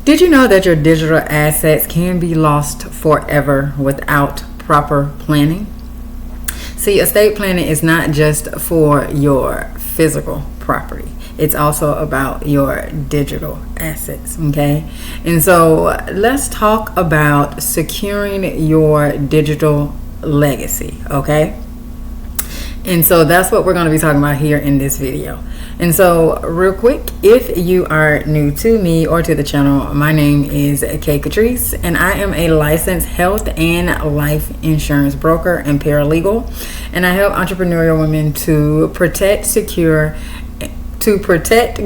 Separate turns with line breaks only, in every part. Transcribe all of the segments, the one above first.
Did you know that your digital assets can be lost forever without proper planning? See, estate planning is not just for your physical property. It's also about your digital assets, okay? And so let's talk about securing your digital legacy, okay? And so that's what we're going to be talking about here in this video. And so real quick, if you are new to me or to the channel, my name is Katrice, and I am a licensed health and life insurance broker and paralegal. And I help entrepreneurial women to protect,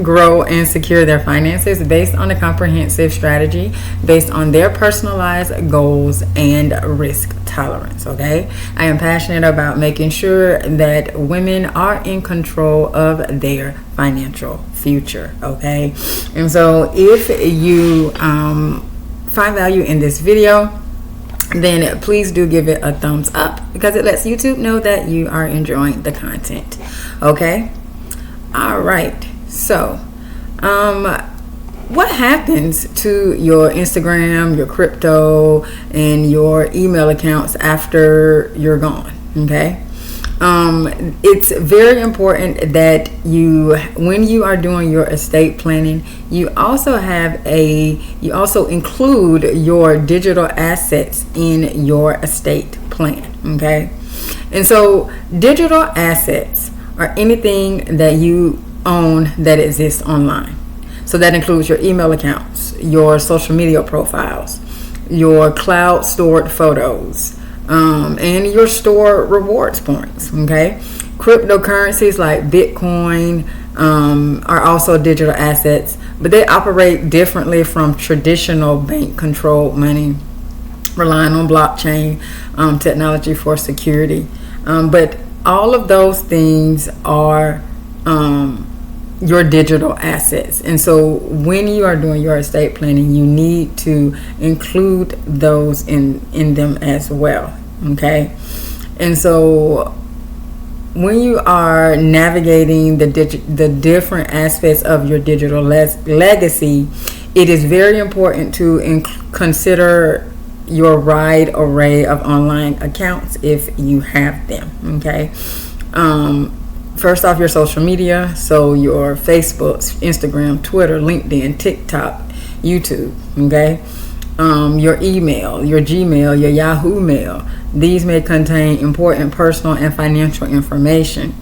grow, and secure their finances based on a comprehensive strategy based on their personalized goals and risk tolerance, okay? I am passionate about making sure that women are in control of their financial future, okay? And so if you find value in this video, then please do give it a thumbs up because it lets YouTube know that you are enjoying the content, okay? All right, so what happens to your Instagram, your crypto, and your email accounts after you're gone, okay? It's very important that when you are doing your estate planning, you also include your digital assets in your estate plan, okay? And so digital assets or anything that you own that exists online. So that includes your email accounts, your social media profiles, your cloud stored photos, and your stored rewards points, okay? Cryptocurrencies like Bitcoin are also digital assets, but they operate differently from traditional bank controlled money, relying on blockchain technology for security. But all of those things are your digital assets. And so when you are doing your estate planning, you need to include those in them as well, okay? And so when you are navigating the different aspects of your digital legacy, it is very important to consider your wide array of online accounts if you have them, okay? First off, your social media, so your Facebook, Instagram, Twitter, LinkedIn, TikTok, YouTube, okay? Your email, your Gmail, your Yahoo Mail. These may contain important personal and financial information.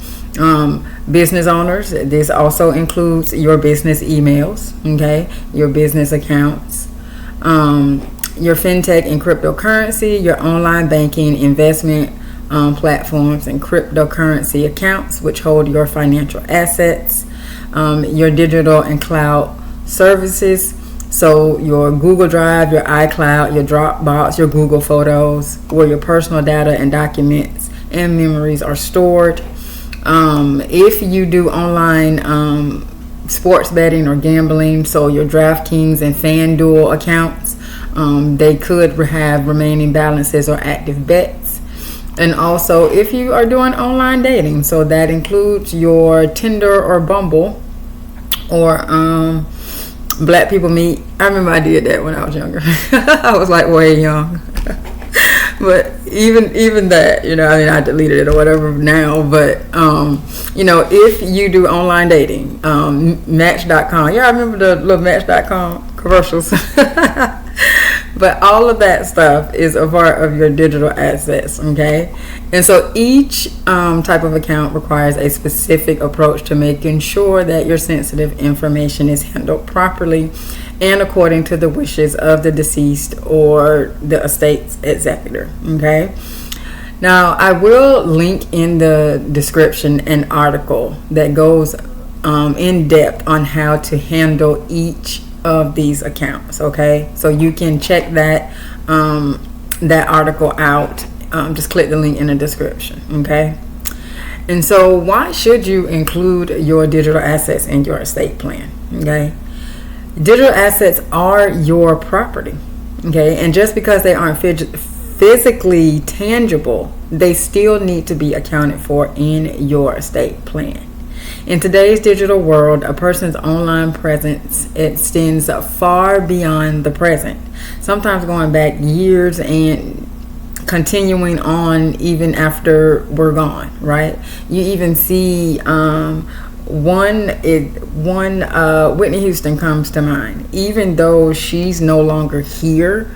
Business owners, this also includes your business emails, okay? Your business accounts. Your fintech and cryptocurrency, your online banking, investment platforms, and cryptocurrency accounts, which hold your financial assets. Your digital and cloud services, so your Google Drive, your iCloud, your Dropbox, your Google Photos, where your personal data and documents and memories are stored. If you do online sports betting or gambling, so your DraftKings and FanDuel accounts, they could have remaining balances or active bets. And also if you are doing online dating, so that includes your Tinder or Bumble or Black People Meet. I remember I did that when I was younger. I was like way young. But even that, I deleted it or whatever now, but if you do online dating, Match.com, I remember the little Match.com commercials. But all of that stuff is a part of your digital assets, okay? And so each type of account requires a specific approach to making sure that your sensitive information is handled properly and according to the wishes of the deceased or the estate's executor, okay? Now, I will link in the description an article that goes in depth on how to handle each of these accounts, okay? So you can check that article out. Just click the link in the description, okay? And so why should you include your digital assets in your estate plan, okay? Digital assets are your property, okay? And just because they aren't physically tangible, they still need to be accounted for in your estate plan. In today's digital world, a person's online presence extends far beyond the present, sometimes going back years and continuing on even after we're gone, right? You even see Whitney Houston comes to mind. Even though she's no longer here,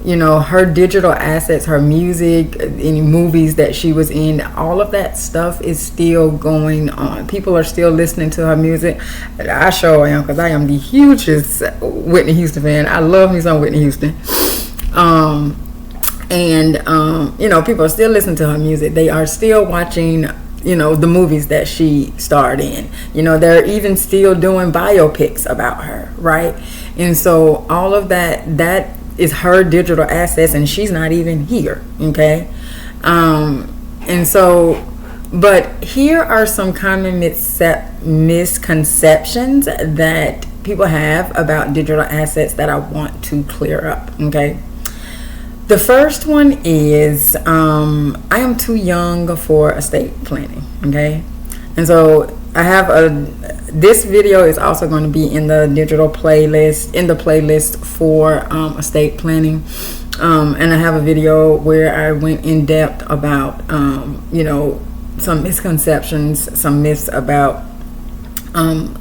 you know, her digital assets, her music, any movies that she was in, all of that stuff is still going on. People are still listening to her music. I sure am, because I am the hugest Whitney Houston fan. I love me some Whitney Houston. You know, people are still listening to her music. They are still watching, you know, the movies that she starred in. You know, they're even still doing biopics about her, right? And so all of that is her digital assets, and she's not even here, okay? And so, but here are some common misconceptions that people have about digital assets that I want to clear up, okay? The first one is I am too young for estate planning, okay? And so I have this video is also going to be in the digital playlist for estate planning, and I have a video where I went in depth about you know, some misconceptions, some myths about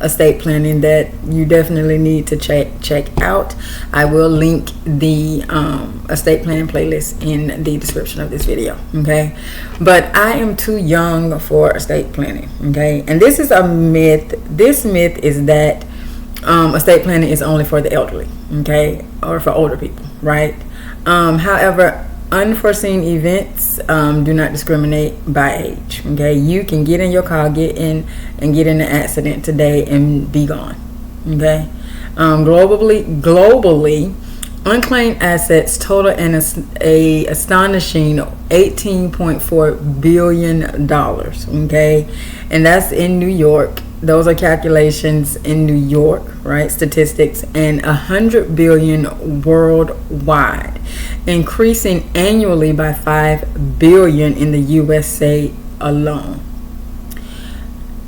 estate planning that you definitely need to check out. I will link the estate planning playlist in the description of this video, okay? But I am too young for estate planning, okay? And this is a myth. This myth is that estate planning is only for the elderly, okay, or for older people, right? However, unforeseen events do not discriminate by age, okay? You can get in your car, get in an accident today and be gone, okay? Globally, unclaimed assets total a astonishing $18.4 billion, okay? And that's in New York. Those are calculations in New York, right? Statistics. And 100 billion worldwide, increasing annually by 5 billion in the USA alone.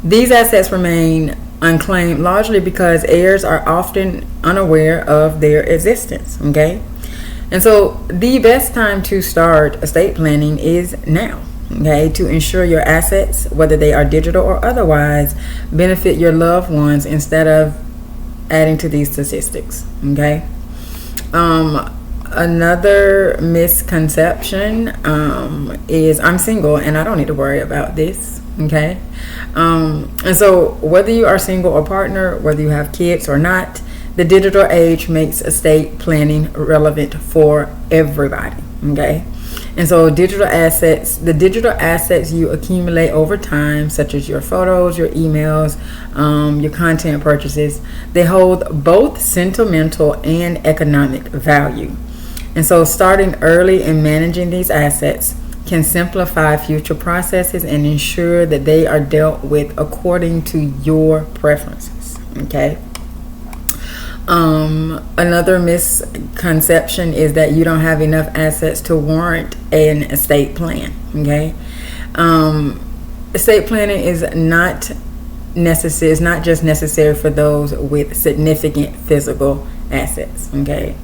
These assets remain unclaimed largely because heirs are often unaware of their existence, okay? And so the best time to start estate planning is now, okay, to ensure your assets, whether they are digital or otherwise, benefit your loved ones instead of adding to these statistics, okay? Another misconception is I'm single and I don't need to worry about this, okay? And so whether you are single or partner, whether you have kids or not, the digital age makes estate planning relevant for everybody, okay? And so the digital assets you accumulate over time, such as your photos, your emails, your content purchases, they hold both sentimental and economic value. And so starting early in managing these assets can simplify future processes and ensure that they are dealt with according to your preferences, okay? Another misconception is that you don't have enough assets to warrant an estate plan, okay? Estate planning is not necessary. It's not just necessary for those with significant physical assets, okay?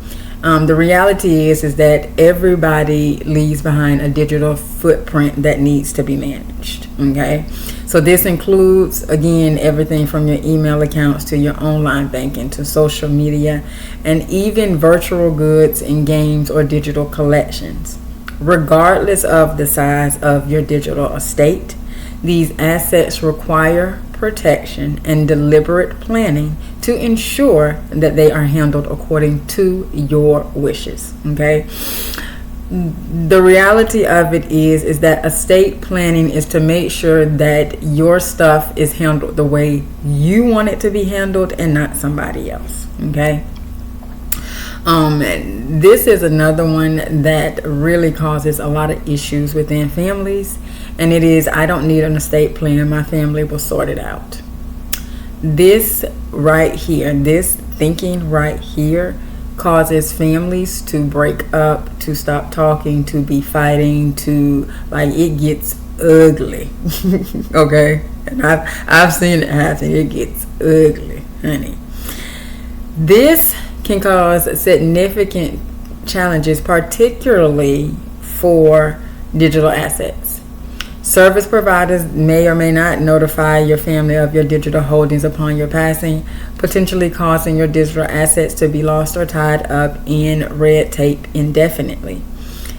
The reality is that everybody leaves behind a digital footprint that needs to be managed, okay? So this includes, again, everything from your email accounts to your online banking to social media and even virtual goods and games or digital collections. Regardless of the size of your digital estate, these assets require protection and deliberate planning to ensure that they are handled according to your wishes, okay? The reality of it is that estate planning is to make sure that your stuff is handled the way you want it to be handled and not somebody else, okay? This is another one that really causes a lot of issues within families, and it is, I don't need an estate plan, my family will sort it out. This right here, this thinking right here causes families to break up, to stop talking, to be fighting, to, like, it gets ugly, okay? And I've seen it happen. It gets ugly, honey. This can cause significant challenges, particularly for digital assets. Service providers may or may not notify your family of your digital holdings upon your passing, potentially causing your digital assets to be lost or tied up in red tape indefinitely.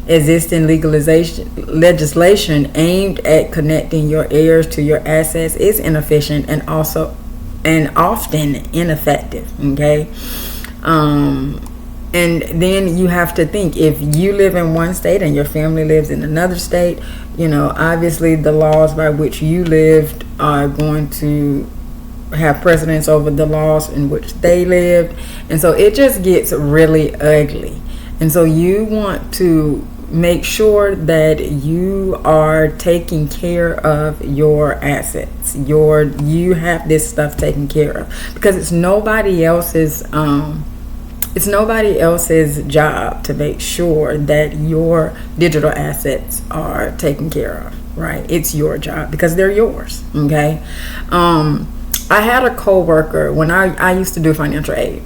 Existing legislation aimed at connecting your heirs to your assets is inefficient and often ineffective. Okay. And then you have to think, if you live in one state and your family lives in another state, obviously the laws by which you lived are going to have precedence over the laws in which they lived. And so it just gets really ugly. And so you want to make sure that you are taking care of your assets. You have this stuff taken care of, because it's nobody else's job to make sure that your digital assets are taken care of, right? It's your job because they're yours. Okay. I had a coworker when I used to do financial aid,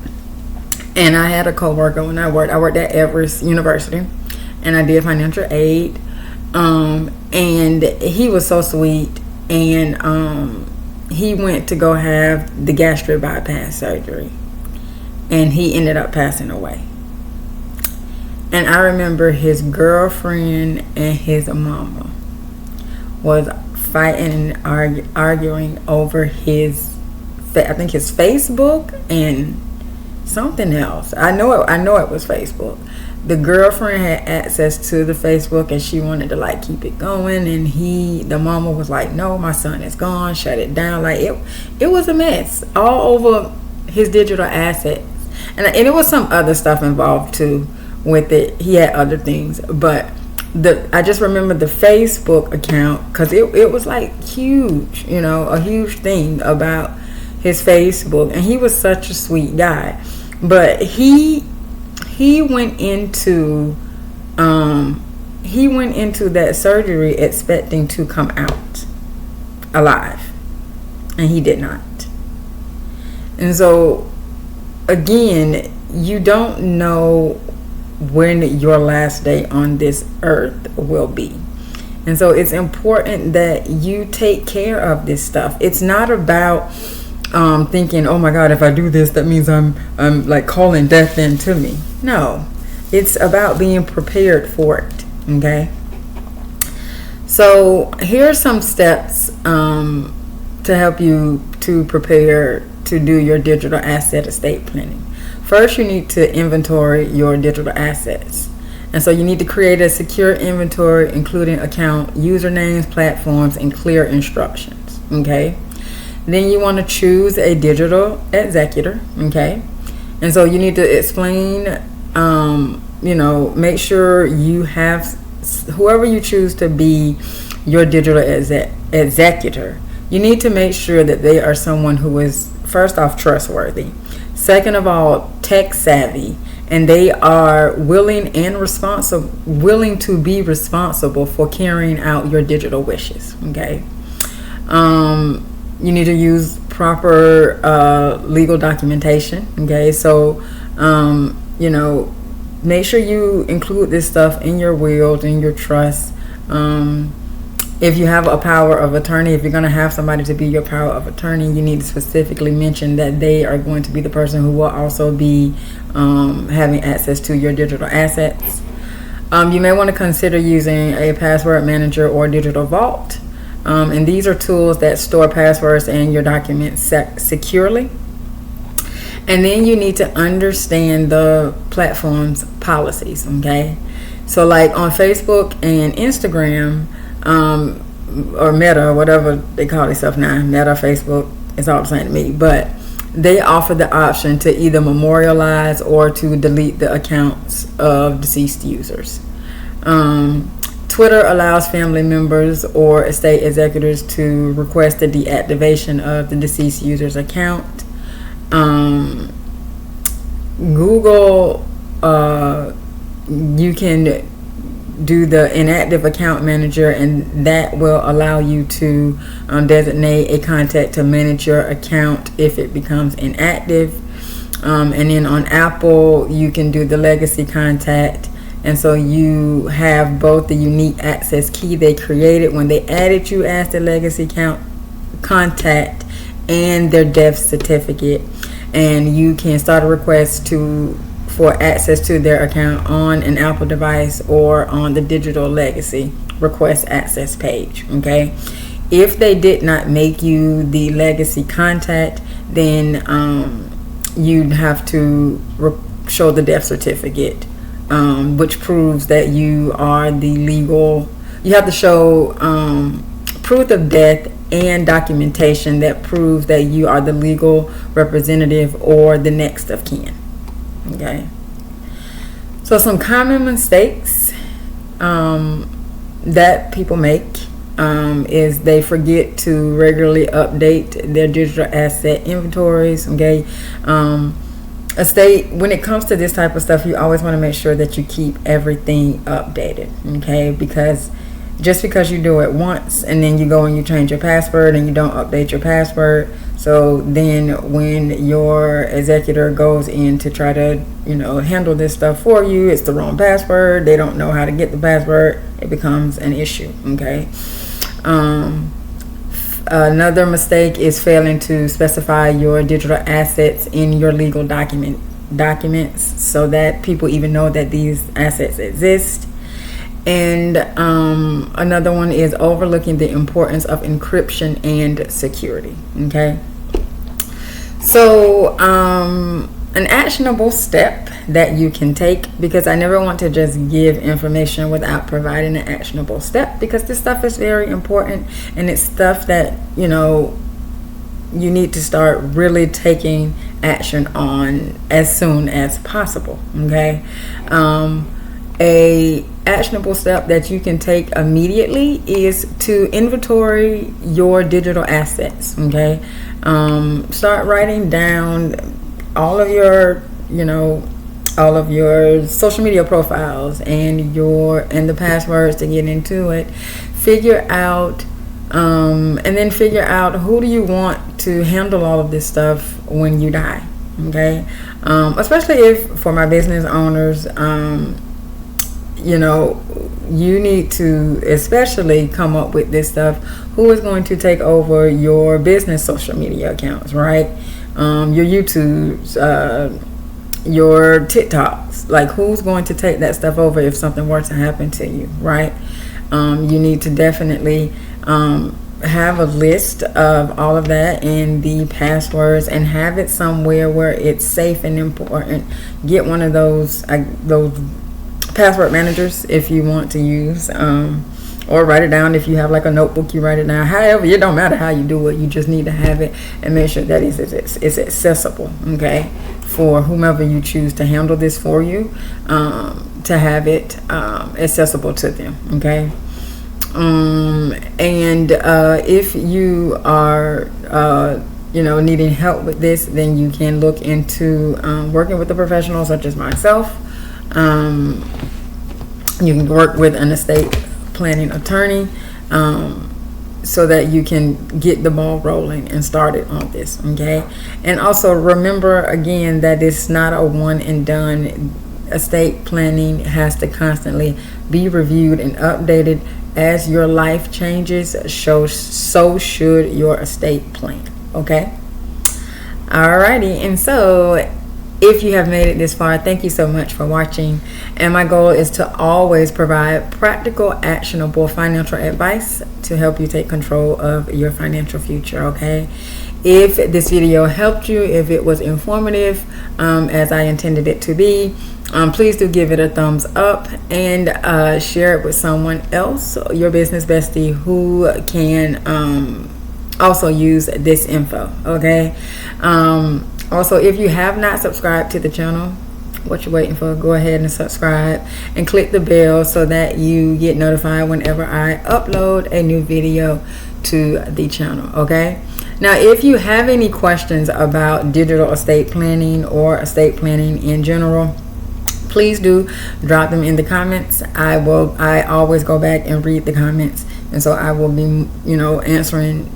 and I had a coworker when I worked at Everest University, and I did financial aid. And he was so sweet, and he went to go have the gastric bypass surgery, and he ended up passing away. And I remember his girlfriend and his mama was fighting and arguing over his Facebook and something else. I know it was Facebook. The girlfriend had access to the Facebook, and she wanted to keep it going, and the mama was like, no, my son is gone, shut it down. It was a mess all over his digital assets. And it was some other stuff involved too with it. He had other things, but I just remember the Facebook account, because it was huge, a huge thing about his Facebook. And he was such a sweet guy, but he went into that surgery expecting to come out alive, and he did not. And so again, you don't know when your last day on this earth will be. And so it's important that you take care of this stuff. It's not about thinking, oh my God, if I do this, that means I'm calling death into me. No, it's about being prepared for it. Okay. So here are some steps to help you to prepare to do your digital asset estate planning. First, you need to inventory your digital assets. And so you need to create a secure inventory, including account usernames, platforms, and clear instructions. Okay. Then you want to choose a digital executor. Okay. And so you need to explain, make sure you have whoever you choose to be your digital executor. You need to make sure that they are someone who is, first off, trustworthy. Second of all, tech savvy, and they are willing to be responsible for carrying out your digital wishes. Okay. You need to use proper legal documentation. Okay. So, make sure you include this stuff in your wills, in your trust. If you have a power of attorney, if you're going to have somebody to be your power of attorney, you need to specifically mention that they are going to be the person who will also be having access to your digital assets. You may want to consider using a password manager or digital vault. And these are tools that store passwords and your documents securely. And then you need to understand the platform's policies. Okay. So on Facebook and Instagram, or Meta, or whatever they call themselves now, Meta, Facebook, it's all the same to me, but they offer the option to either memorialize or to delete the accounts of deceased users. Twitter allows family members or estate executors to request the deactivation of the deceased user's account. Google, you can do the inactive account manager, and that will allow you to designate a contact to manage your account if it becomes inactive. And then on Apple, you can do the legacy contact. And so you have both the unique access key they created when they added you as the legacy contact and their death certificate. And you can start a request for access to their account on an Apple device or on the digital legacy request access page. Okay. If they did not make you the legacy contact, then you'd have to show the death certificate, which proves that you are the legal. You have to show proof of death and documentation that proves that you are the legal representative or the next of kin. Okay. So some common mistakes that people make is they forget to regularly update their digital asset inventories. Okay. Estate, when it comes to this type of stuff, you always want to make sure that you keep everything updated. Okay. Because just because you do it once and then you go and you change your password and you don't update your password, so then when your executor goes in to try to handle this stuff for you, it's the wrong password, they don't know how to get the password, it becomes an issue. Okay. Another mistake is failing to specify your digital assets in your legal documents so that people even know that these assets exist. And another one is overlooking the importance of encryption and security. Okay. So an actionable step that you can take, because I never want to just give information without providing an actionable step, because this stuff is very important and it's stuff that you need to start really taking action on as soon as possible. Okay. A actionable step that you can take immediately is to inventory your digital assets. Okay. Start writing down all of your social media profiles and the passwords to get into it. Figure out and then figure out who do you want to handle all of this stuff when you die. Okay. Especially if, for my business owners, you need to especially come up with this stuff. Who is going to take over your business social media accounts, right? Your YouTubes, your TikToks. Like, who's going to take that stuff over if something were to happen to you, right? You need to definitely have a list of all of that and the passwords, and have it somewhere where it's safe and important. Get one of those password managers if you want to use, or write it down. If you have like a notebook, you write it down. However, it don't matter how you do it, you just need to have it and make sure that it's accessible. Okay, for whomever you choose to handle this for you, to have it accessible to them. Okay. And if you are needing help with this, then you can look into working with a professional such as myself. You can work with an estate planning attorney, so that you can get the ball rolling and started on this. Okay. And also remember again that it's not a one and done. Estate planning has to constantly be reviewed and updated as your life changes. So should your estate plan. Okay. Alrighty. And so if you have made it this far, thank you so much for watching. And my goal is to always provide practical, actionable financial advice to help you take control of your financial future. Okay. If this video helped you, if it was informative, as I intended it to be, please do give it a thumbs up and share it with someone else, your business bestie, who can also use this info. Okay. Also, if you have not subscribed to the channel, what you're waiting for, go ahead and subscribe and click the bell so that you get notified whenever I upload a new video to the channel. Okay. Now, if you have any questions about digital estate planning or estate planning in general, please do drop them in the comments. I always go back and read the comments, and so I will be, answering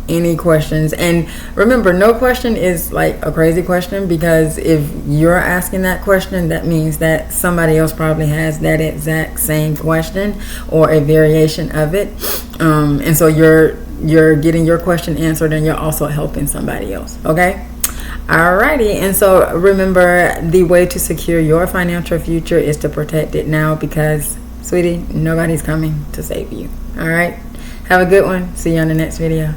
any questions. And remember, no question is like a crazy question, because if you're asking that question, that means that somebody else probably has that exact same question or a variation of it, and so you're getting your question answered, and you're also helping somebody else. Okay. Alrighty, and so remember, the way to secure your financial future is to protect it now, because, sweetie, nobody's coming to save you. Alright, have a good one. See you on the next video.